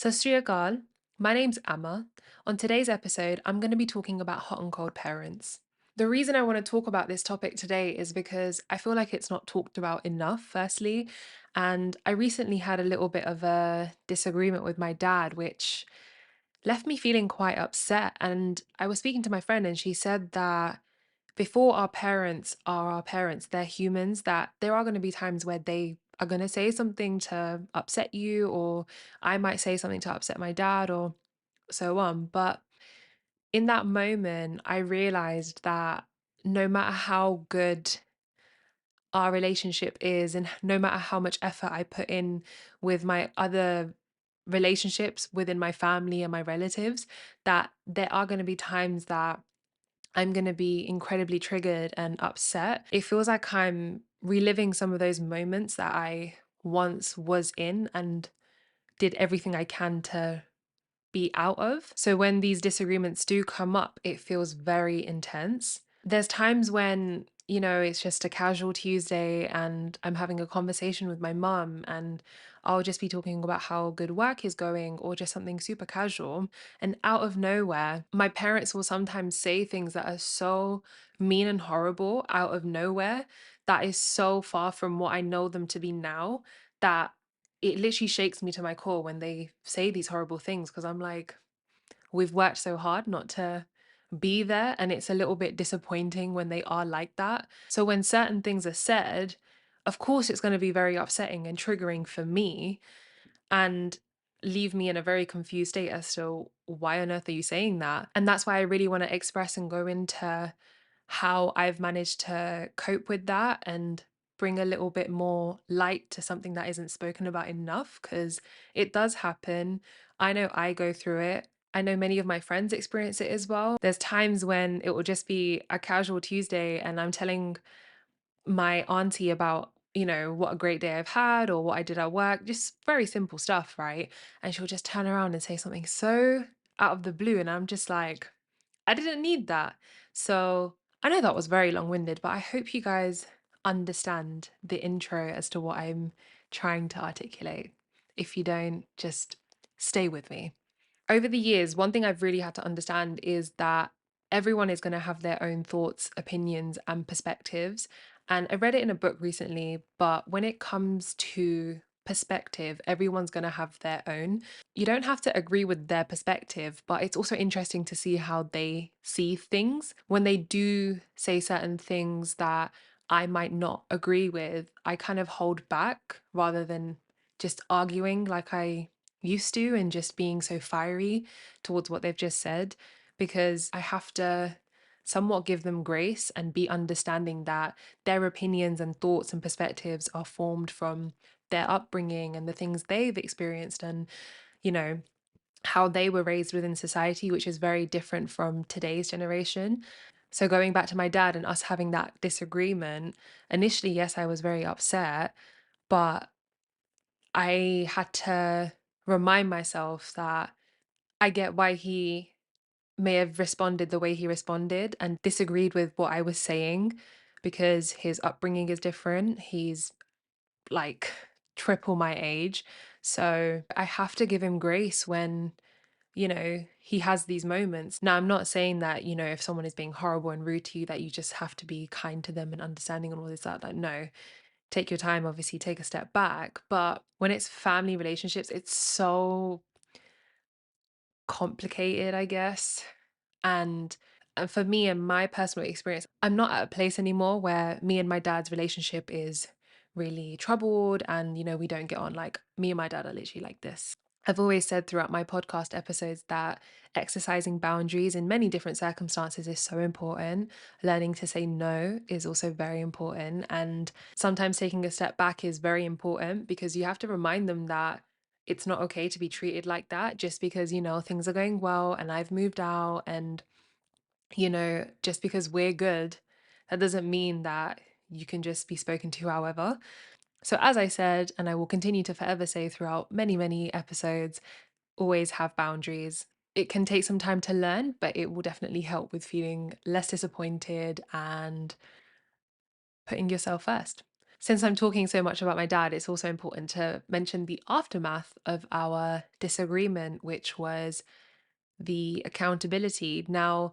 Sat Sri Akal, my name's Amma. On today's episode, I'm going to be talking about hot and cold parents. The reason I want to talk about this topic today is because I feel like it's not talked about enough, firstly. And I recently had a little bit of a disagreement with my dad, which left me feeling quite upset. And I was speaking to my friend, and she said that before our parents are our parents, they're humans, that there are going to be times where they are going to say something to upset you, or I might say something to upset my dad, or so on. But in that moment, I realized that no matter how good our relationship is, and no matter how much effort I put in with my other relationships within my family and my relatives, that there are going to be times that I'm going to be incredibly triggered and upset. It feels like I'm reliving some of those moments that I once was in and did everything I can to be out of. So when these disagreements do come up, it feels very intense. There's times when, it's just a casual Tuesday and I'm having a conversation with my mum, and I'll just be talking about how good work is going or just something super casual. And out of nowhere, my parents will sometimes say things that are so mean and horrible out of nowhere, that is so far from what I know them to be now, that it literally shakes me to my core when they say these horrible things, because I'm like, we've worked so hard not to be there. And it's a little bit disappointing when they are like that. So when certain things are said, of course, it's going to be very upsetting and triggering for me and leave me in a very confused state as to why on earth are you saying that? And that's why I really want to express and go into how I've managed to cope with that and bring a little bit more light to something that isn't spoken about enough, because it does happen. I know I go through it. I know many of my friends experience it as well. There's times when it will just be a casual Tuesday and I'm telling my auntie about, what a great day I've had or what I did at work, just very simple stuff, right? And she'll just turn around and say something so out of the blue. And I'm just like, I didn't need that. So I know that was very long winded, but I hope you guys understand the intro as to what I'm trying to articulate. If you don't, just stay with me. Over the years, one thing I've really had to understand is that everyone is going to have their own thoughts, opinions, and perspectives. And I read it in a book recently, but when it comes to perspective, everyone's going to have their own. You don't have to agree with their perspective, but it's also interesting to see how they see things. When they do say certain things that I might not agree with, I kind of hold back rather than just arguing like I used to and just being so fiery towards what they've just said, because I have to somewhat give them grace and be understanding that their opinions and thoughts and perspectives are formed from their upbringing and the things they've experienced, and you know how they were raised within society, which is very different from today's generation. So going back to my dad and us having that disagreement, initially, yes, I was very upset, but I had to remind myself that I get why he may have responded the way he responded and disagreed with what I was saying, because his upbringing is different. He's like triple my age. So I have to give him grace when, he has these moments. Now, I'm not saying that, if someone is being horrible and rude to you, that you just have to be kind to them and understanding and all this, that. Like, no, take your time, obviously, take a step back. But when it's family relationships, it's so complicated, I guess. And for me and my personal experience, I'm not at a place anymore where me and my dad's relationship is really troubled and, we don't get on. Like, me and my dad are literally like this. I've always said throughout my podcast episodes that exercising boundaries in many different circumstances is so important. Learning to say no is also very important. And sometimes taking a step back is very important, because you have to remind them that it's not okay to be treated like that just because, things are going well and I've moved out, and, just because we're good, that doesn't mean that you can just be spoken to however. So, as I said, and I will continue to forever say throughout many, many episodes, always have boundaries. It can take some time to learn, but it will definitely help with feeling less disappointed and putting yourself first. Since I'm talking so much about my dad, it's also important to mention the aftermath of our disagreement, which was the accountability. Now,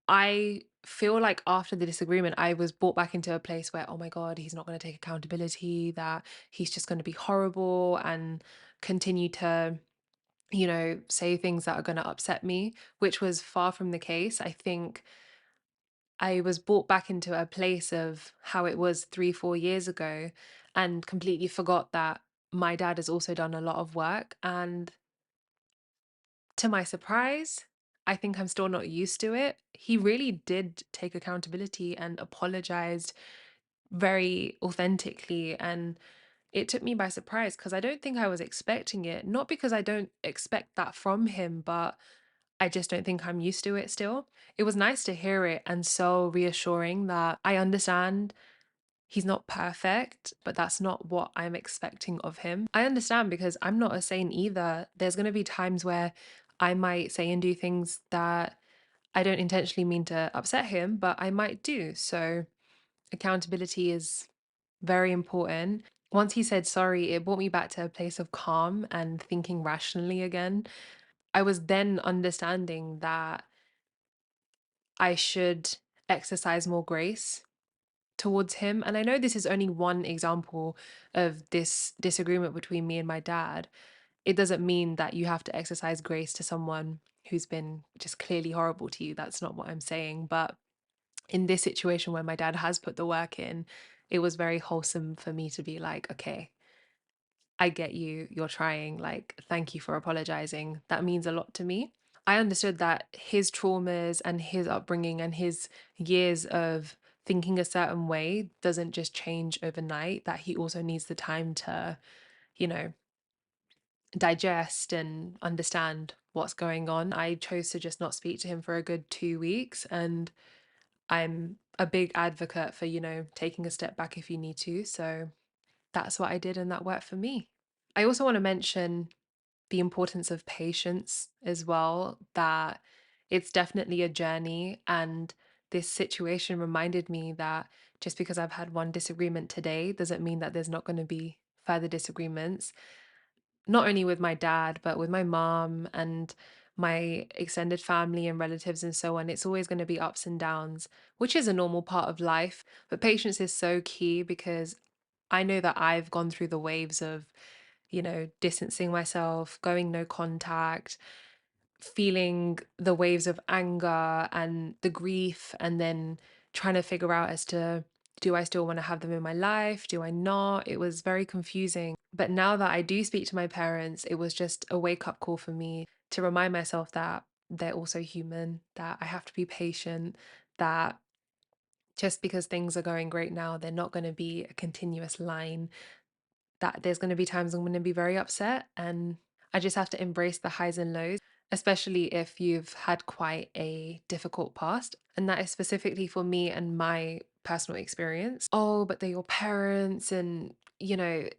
I feel like after the disagreement, I was brought back into a place where, oh my God, he's not going to take accountability, that he's just going to be horrible and continue to, say things that are going to upset me, which was far from the case. I think I was brought back into a place of how it was 3, 4 years ago and completely forgot that my dad has also done a lot of work. And to my surprise, I think I'm still not used to it. He really did take accountability and apologized very authentically. And it took me by surprise because I don't think I was expecting it. Not because I don't expect that from him, but I just don't think I'm used to it still. It was nice to hear it and so reassuring that I understand he's not perfect, but that's not what I'm expecting of him. I understand because I'm not a saint either. There's going to be times where I might say and do things that I don't intentionally mean to upset him, but I might do. So accountability is very important. Once he said sorry, it brought me back to a place of calm and thinking rationally again. I was then understanding that I should exercise more grace towards him. And I know this is only one example of this disagreement between me and my dad. It doesn't mean that you have to exercise grace to someone who's been just clearly horrible to you. That's not what I'm saying. But in this situation where my dad has put the work in, it was very wholesome for me to be like, okay, I get you, you're trying. Like, thank you for apologizing. That means a lot to me. I understood that his traumas and his upbringing and his years of thinking a certain way doesn't just change overnight, that he also needs the time to, you know, digest and understand what's going on. I chose to just not speak to him for a good 2 weeks. And I'm a big advocate for, taking a step back if you need to. So that's what I did, and that worked for me. I also want to mention the importance of patience as well, that it's definitely a journey. And this situation reminded me that just because I've had one disagreement today doesn't mean that there's not going to be further disagreements, not only with my dad, but with my mom and my extended family and relatives and so on. It's always going to be ups and downs, which is a normal part of life. But patience is so key because I know that I've gone through the waves of, distancing myself, going no contact, feeling the waves of anger and the grief, and then trying to figure out as to, do I still want to have them in my life? Do I not? It was very confusing. But now that I do speak to my parents, it was just a wake up call for me to remind myself that they're also human, that I have to be patient, that just because things are going great now, they're not going to be a continuous line, that there's going to be times I'm going to be very upset, and I just have to embrace the highs and lows, especially if you've had quite a difficult past. And that is specifically for me and my personal experience. Oh, but they're your parents, and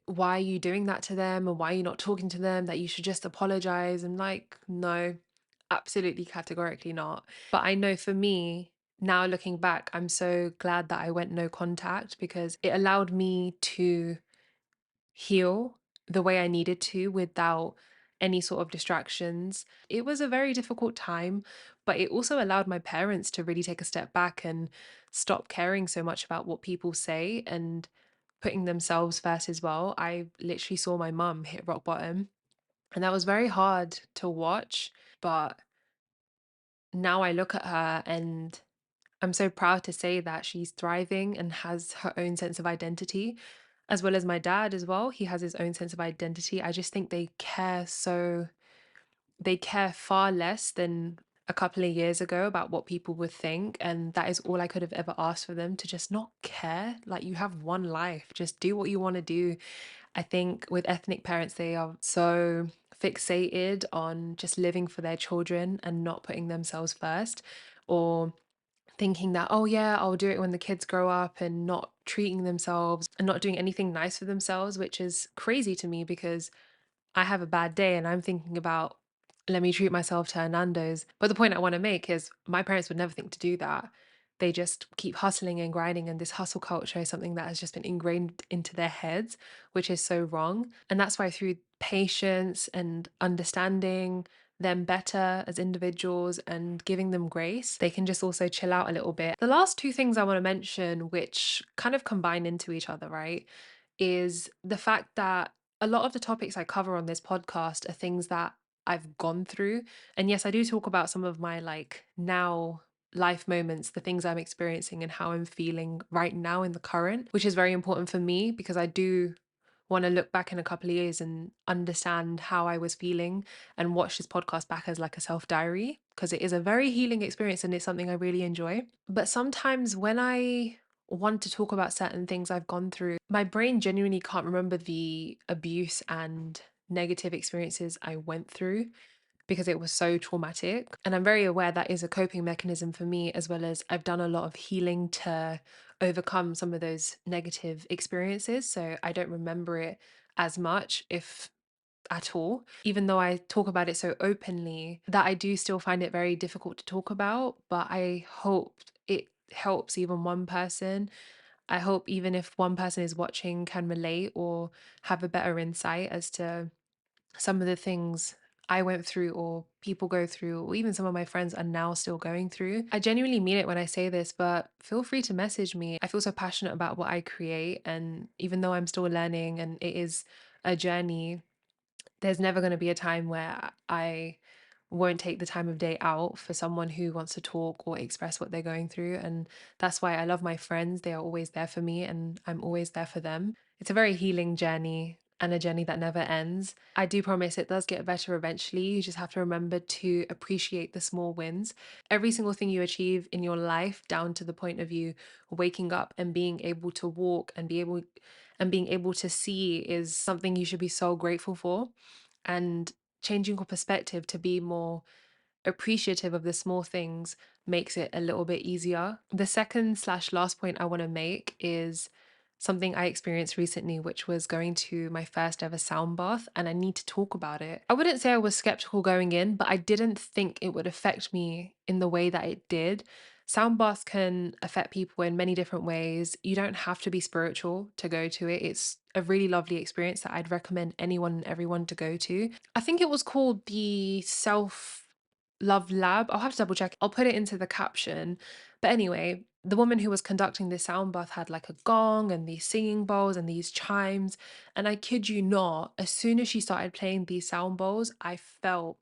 why are you doing that to them? And why are you not talking to them? That you should just apologize. And like, no, absolutely categorically not. But I know for me, now looking back, I'm so glad that I went no contact because it allowed me to heal the way I needed to without any sort of distractions. It was a very difficult time, but it also allowed my parents to really take a step back and stop caring so much about what people say and putting themselves first as well. I literally saw my mum hit rock bottom, and that was very hard to watch. But now I look at her and I'm so proud to say that she's thriving and has her own sense of identity, as well as my dad as well. He has his own sense of identity. I just think they care far less than a couple of years ago about what people would think. And that is all I could have ever asked for them, to just not care. Like, you have one life, just do what you want to do. I think with ethnic parents, they are so fixated on just living for their children and not putting themselves first, or thinking that, oh yeah, I'll do it when the kids grow up, and not treating themselves and not doing anything nice for themselves, which is crazy to me because I have a bad day and I'm thinking about, let me treat myself to a Nando's. But the point I want to make is my parents would never think to do that. They just keep hustling and grinding, and this hustle culture is something that has just been ingrained into their heads, which is so wrong. And that's why through patience and understanding them better as individuals and giving them grace, they can just also chill out a little bit. The last two things I want to mention, which kind of combine into each other, right, is the fact that a lot of the topics I cover on this podcast are things that I've gone through. And yes, I do talk about some of my like now life moments, the things I'm experiencing and how I'm feeling right now in the current, which is very important for me because I do want to look back in a couple of years and understand how I was feeling and watch this podcast back as like a self diary because it is a very healing experience and it's something I really enjoy. But sometimes when I want to talk about certain things I've gone through, my brain genuinely can't remember the abuse and negative experiences I went through because it was so traumatic. And I'm very aware that is a coping mechanism for me, as well as I've done a lot of healing to overcome some of those negative experiences. So I don't remember it as much, if at all, even though I talk about it so openly, that I do still find it very difficult to talk about. But I hope it helps even one person. I hope even if one person is watching can relate or have a better insight as to some of the things I went through or people go through, or even some of my friends are now still going through. I genuinely mean it when I say this, but feel free to message me. I feel so passionate about what I create. And even though I'm still learning and it is a journey, there's never going to be a time where I won't take the time of day out for someone who wants to talk or express what they're going through. And that's why I love my friends. They are always there for me and I'm always there for them. It's a very healing journey and a journey that never ends. I do promise it does get better eventually. You just have to remember to appreciate the small wins. Every single thing you achieve in your life, down to the point of you waking up and being able to walk and being able to see, is something you should be so grateful for. And changing your perspective to be more appreciative of the small things makes it a little bit easier. The second slash last point I want to make is something I experienced recently, which was going to my first ever sound bath, and I need to talk about it. I wouldn't say I was skeptical going in, but I didn't think it would affect me in the way that it did. Sound baths can affect people in many different ways. You don't have to be spiritual to go to it. It's a really lovely experience that I'd recommend anyone and everyone to go to. I think it was called the Self Love Lab. I'll have to double check. I'll put it into the caption. But anyway, the woman who was conducting this sound bath had like a gong and these singing bowls and these chimes. And I kid you not, as soon as she started playing these sound bowls, I felt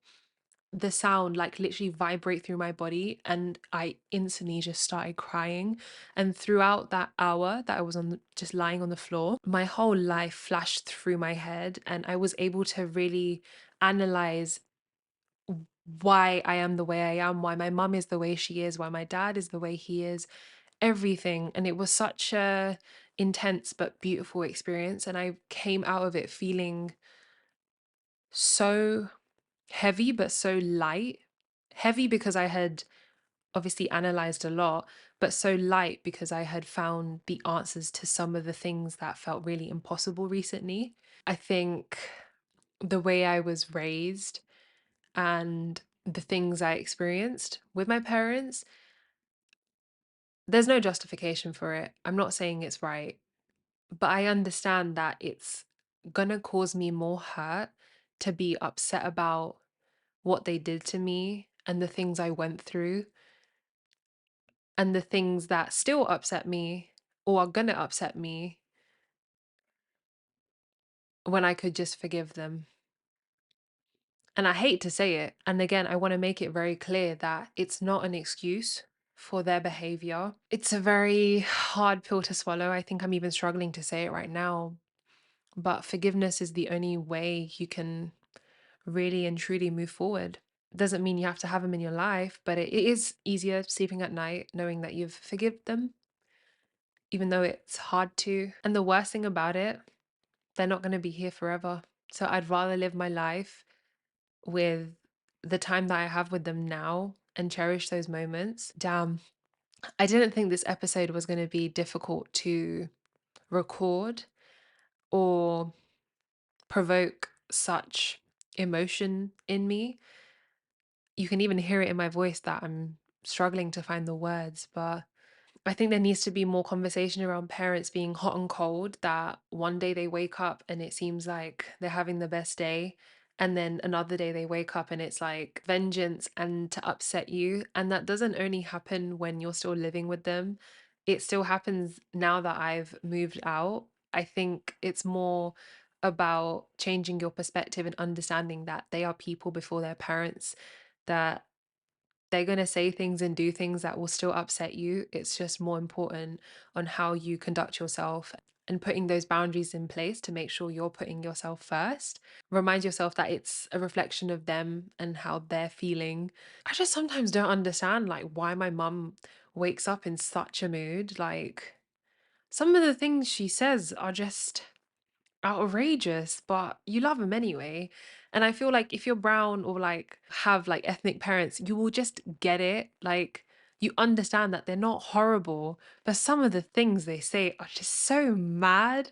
the sound like literally vibrate through my body and I instantly just started crying. And throughout that hour that I was just lying on the floor, my whole life flashed through my head and I was able to really analyze why I am the way I am, why my mum is the way she is, why my dad is the way he is, everything. And it was such a intense but beautiful experience. And I came out of it feeling so heavy, but so light. Heavy because I had obviously analyzed a lot, but so light because I had found the answers to some of the things that felt really impossible recently. I think the way I was raised and the things I experienced with my parents, there's no justification for it. I'm not saying it's right, but I understand that it's gonna cause me more hurt to be upset about what they did to me and the things I went through and the things that still upset me or are gonna upset me when I could just forgive them. And I hate to say it. And again, I want to make it very clear that it's not an excuse for their behavior. It's a very hard pill to swallow. I think I'm even struggling to say it right now. But forgiveness is the only way you can really and truly move forward. Doesn't mean you have to have them in your life, but it is easier sleeping at night knowing that you've forgiven them, even though it's hard to. And the worst thing about it, they're not going to be here forever. So I'd rather live my life with the time that I have with them now and cherish those moments. Damn, I didn't think this episode was going to be difficult to record or provoke such emotion in me. You can even hear it in my voice that I'm struggling to find the words, but I think there needs to be more conversation around parents being hot and cold, that one day they wake up and it seems like they're having the best day. And then another day they wake up and it's like vengeance and to upset you. And that doesn't only happen when you're still living with them, it still happens now that I've moved out. I think it's more about changing your perspective and understanding that they are people before their parents, that they're going to say things and do things that will still upset you. It's just more important on how you conduct yourself and putting those boundaries in place to make sure you're putting yourself first. Remind yourself that it's a reflection of them and how they're feeling. I just sometimes don't understand like why my mum wakes up in such a mood. Like some of the things she says are just outrageous, but you love them anyway. And I feel like if you're brown or like have like ethnic parents, you will just get it. Like you understand that they're not horrible, but some of the things they say are just so mad.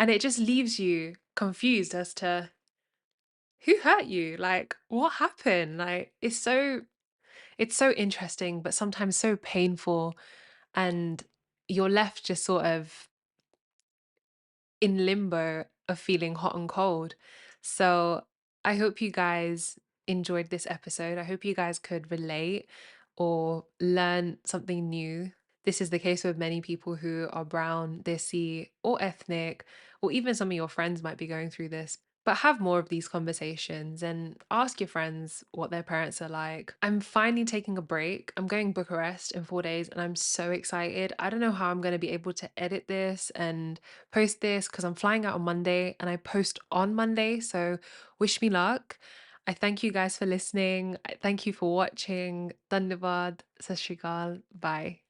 And it just leaves you confused as to who hurt you? Like what happened? Like it's so interesting, but sometimes so painful. And you're left just sort of in limbo of feeling hot and cold. So I hope you guys enjoyed this episode. I hope you guys could relate or learn something new. This is the case with many people who are brown, desi, or ethnic, or even some of your friends might be going through this. But have more of these conversations and ask your friends what their parents are like. I'm finally taking a break. I'm going Bucharest in 4 days and I'm so excited. I don't know how I'm going to be able to edit this and post this because I'm flying out on Monday and I post on Monday. So wish me luck. I thank you guys for listening. I thank you for watching. Dhanyavad. Sat Shri Akal. Bye.